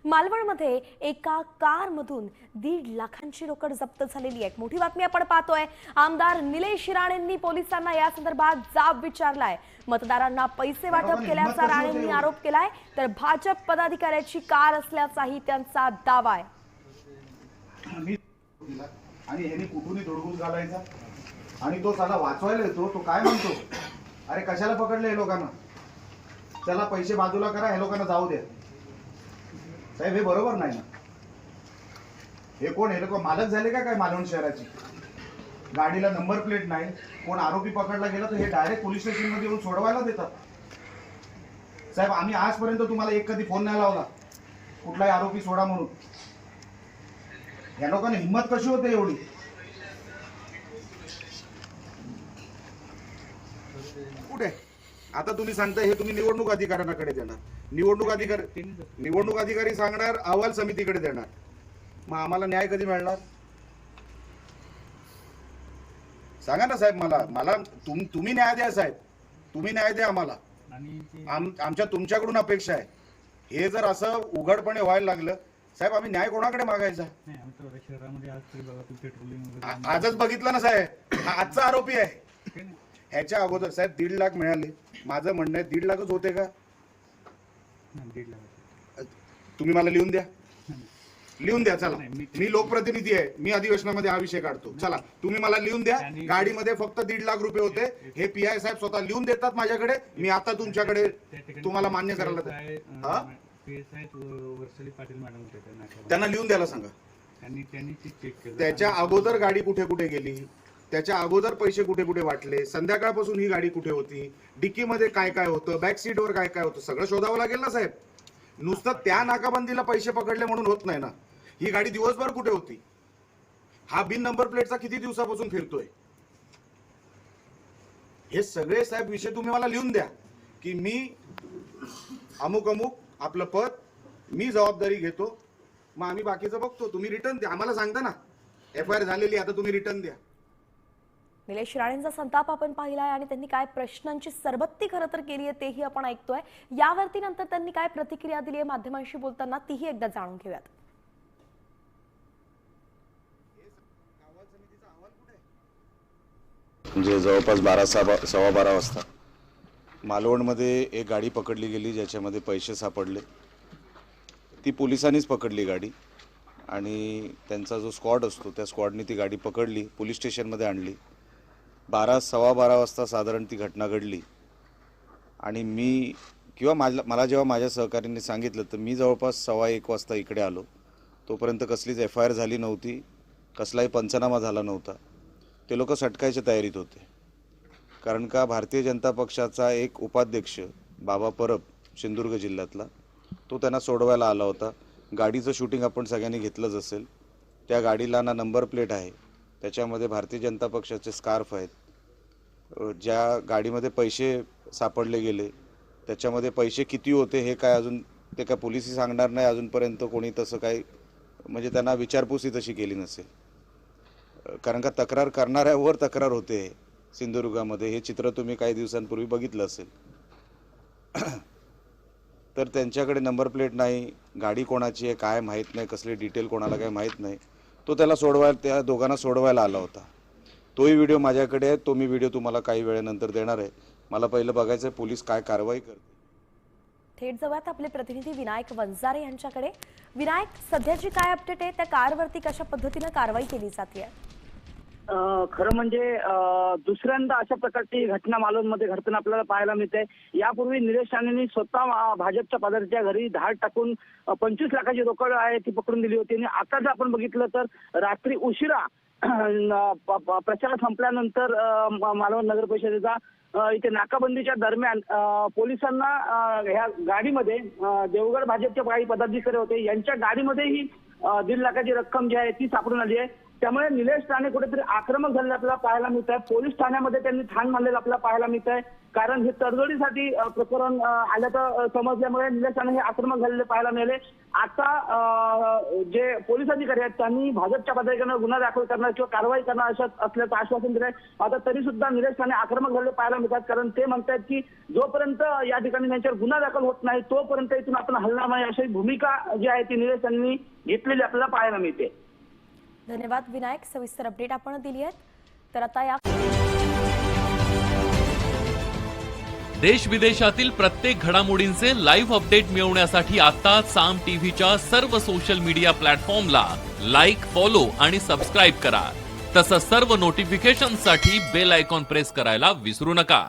मालवणमध्ये एका कारमधून 1.5 लाखांची रोकड जप्त झालेली आहे। मोठी बातमी आपण पाहतोय। आमदार निलेश राणेंनी पोलिसांना या संदर्भात जाब विचारलाय। मतदारांना पैसे वाटप केल्याचा राणेंनी आरोप केलाय, तर भाजप पदाधिकाऱ्याची कार असल्याचाही त्यांचा दावा आहे। आणि ह्याने कुठूनही धुडगूस घालायचा आणि तो साला वाचवायला येतो। तो काय म्हणतो, अरे कशाला पकडले हे लोकांना, त्याला पैसे बाजूला करा, हे लोकांना जाऊ द्या। साहेब हे बरोबर नाही ना। हे कोण, हे लोक मालक झाले का काय मालवण शहराची? गाडीला नंबर प्लेट नाही, कोण आरोपी पकडला गेला तर हे डायरेक्ट पोलीस स्टेशन मध्ये येऊन सोडवायला देतात। साहेब आम्ही आजपर्यंत तुम्हाला एक कधी फोन नाही लावला कुठलाही आरोपी सोडा म्हणून। या लोकांना हिम्मत कशी होते एवढी? कुठे आता तुम्ही सांगताय हे तुम्ही निवडणूक अधिकाऱ्यांकडे देणार, निवडणूक अधिकारी सांगणार अहवाल समितीकडे देणार, मग आम्हाला न्याय कधी मिळणार? सांगा ना साहेब, मला तुम्ही न्याय द्या साहेब, तुम्ही न्याय द्या आम्हाला। आमच्या तुमच्याकडून अपेक्षा आहे। हे जर असं उघडपणे व्हायला लागलं साहेब, आम्ही न्याय कोणाकडे मागायचा? आजच बघितलं ना साहेब, हा आजचा आरोपी आहे। ह्याच्या अगोदर साहेब 1.5 लाख मिळाले। माझं म्हणणं आहे 1.5 लाखच होते का? तुम्ही मला लिहून द्या, चला मी लोकप्रतिनिधी आहे, मी अधिवेशनामध्ये हा विषय काढतो। चला तुम्ही मला लिहून द्या, गाडीमध्ये फक्त 1.5 लाख रुपये होते। हे पीआय साहेब स्वतः लिहून देतात माझ्याकडे, मी आता तुमच्याकडे तुम्हाला मान्य करायला त्यांना लिहून द्यायला सांगा। त्याच्या अगोदर गाडी कुठे कुठे गेली, त्याच्या अगोदर पैसे कुठे कुठे वाटले, संध्याकाळपासून ही गाडी कुठे होती, डिक्की मध्ये काय काय होतं, बॅक सीटवर काय काय होतं, सगळं शोधावं लागेल ना साहेब। नुसतं त्या नाकाबंदीला पैसे पकडले म्हणून होत नाही ना। ही गाडी दिवसभर कुठे होती, हा बिन नंबर प्लेटचा किती दिवसापासून फिरतोय, हे सगळे साहेब विषय तुम्ही मला लिहून द्या की मी अमुक अमुक आपलं पद, मी जबाबदारी घेतो, मग आम्ही बाकीचं बघतो। तुम्ही रिटर्न द्या, आम्हाला सांगता ना एफआयआर झालेली, आता तुम्ही रिटर्न द्या। निलेश राणेंचा संताप आपण पाहिलाय आणि त्यांनी काय प्रश्नांची सरबत्ती खरं तर केली आहे तेही आपण ऐकतोय। यावरती नंतर त्यांनी काय प्रतिक्रिया दिली आहे माध्यमांशी बोलताना तीही एकदा जाणून घेऊयात। म्हणजे जवळपास 12:15 वाजता मालवणमध्ये एक गाडी पकडली गेली, ज्याच्यामध्ये पैसे सापडले। ती पोलिसांनीच पकडली गाडी आणि त्यांचा जो स्क्वॉड असतो त्या स्क्वॉडने ती गाडी पकडली, पोलीस स्टेशनमध्ये आणली। 12:15 वाजता साधारण ती घटना घडली आणि मला जेव्हा माझ्या सहकाऱ्यांनी सांगितलं तर मी जवळपास 1:15 वाजता इकडे आलो। तोपर्यंत कसलीच एफआयआर झाली नव्हती, कसलाही पंचनामा झाला नव्हता। ते लोक सटकायच्या तयारीत होते, कारण का भारतीय जनता पक्षाचा एक उपाध्यक्ष बाबा परब सिंधुदुर्ग जिल्ह्यातला, तो त्यांना सोडवायला आला होता। गाडीचं शूटिंग आपण सगळ्यांनी घेतलंच असेल। त्या गाडीला ना नंबर प्लेट आहे, त्याच्यामध्ये भारतीय जनता पक्षाचे स्कार्फ आहेत। ज्या गाडीमध्ये पैसे सापडले गेले त्याच्यामध्ये पैसे किती होते हे काय अजून ते काय पोलिसही सांगणार नाही। अजूनपर्यंत कोणी तसं काही म्हणजे त्यांना विचारपूसही तशी केली नसेल, कारण का तक्रार करणाऱ्यावर तक्रार होते सिंधुदुर्गामध्ये। हे चित्र तुम्ही काही दिवसांपूर्वी बघितलं असेल। तर त्यांच्याकडे नंबर प्लेट नाही, गाडी कोणाची आहे काय माहीत नाही, कसले डिटेल कोणाला काय माहीत नाही। तो त्या दोघांना सोडवायला आला होता। तोही व्हिडिओ माझ्याकडे आहे, तो मी व्हिडिओ तुम्हाला काही वेळेनंतर देणार आहे। मला पहिलं बघायचं आहे पोलीस काय कारवाई करते। थेट जाऊयात आपले प्रतिनिधी विनायक वंजारे यांच्याकडे। विनायक, सध्याची काय अपडेट आहे, त्या कारवरती कशा पद्धतीने कारवाई केली जाते? खरं म्हणजे दुसऱ्यांदा अशा प्रकारची घटना मालवणमध्ये घडताना आपल्याला पाहायला मिळते। यापूर्वी निलेश राणेंनी स्वतः भाजपच्या पदाधिकाऱ्याच्या घरी धाड टाकून 25 लाखाची रोकड आहे ती पकडून दिली होती। आणि आता जर आपण बघितलं तर रात्री उशिरा प्रचार संपल्यानंतर मालवण नगर परिषदेचा इथे नाकाबंदीच्या दरम्यान पोलिसांना ह्या गाडीमध्ये देवगड भाजपचे काही पदाधिकारी होते, यांच्या गाडीमध्येही 1.5 लाखाची रक्कम जी आहे ती सापडून आली आहे। त्यामुळे निलेश राणे कुठेतरी आक्रमक झालेले आपल्याला पाहायला मिळत आहे. पोलीस ठाण्यामध्ये त्यांनी ठाण मानलेलं आपल्याला पाहायला मिळत आहे. कारण हे तडजोडीसाठी प्रकरण आल्याचं समजल्यामुळे निलेश राणे हे आक्रमक झालेले पाहायला मिळाले. आता जे पोलीस अधिकारी आहेत त्यांनी भाजपच्या पदाधिकाऱ्यांवर गुन्हा दाखल करणार किंवा कारवाई करणार असल्याचं आश्वासन दिलंय. आता तरी सुद्धा निलेश राणे आक्रमक झालेले पाहायला मिळतात. कारण ते म्हणतात की जोपर्यंत या ठिकाणी त्यांच्यावर गुन्हा दाखल होत नाही तोपर्यंत इथून आपण हलणार नाही, अशी भूमिका जी आहे ती निलेश यांनी घेतलेली आपल्याला पाहायला मिळते. धन्यवाद विनायक, सविस्तर अपडेट आपण दिली आहेत. तर आता या देश विदेशातील प्रत्येक घडामोडींचे लाईव्ह अपडेट मिळवण्यासाठी आता साम टीव्हीच्या सर्व सोशल मीडिया प्लॅटफॉर्मला लाईक, फॉलो आणि सबस्क्राईब करा. तसंच सर्व नोटिफिकेशनसाठी बेल आयकॉन प्रेस करायला विसरू नका.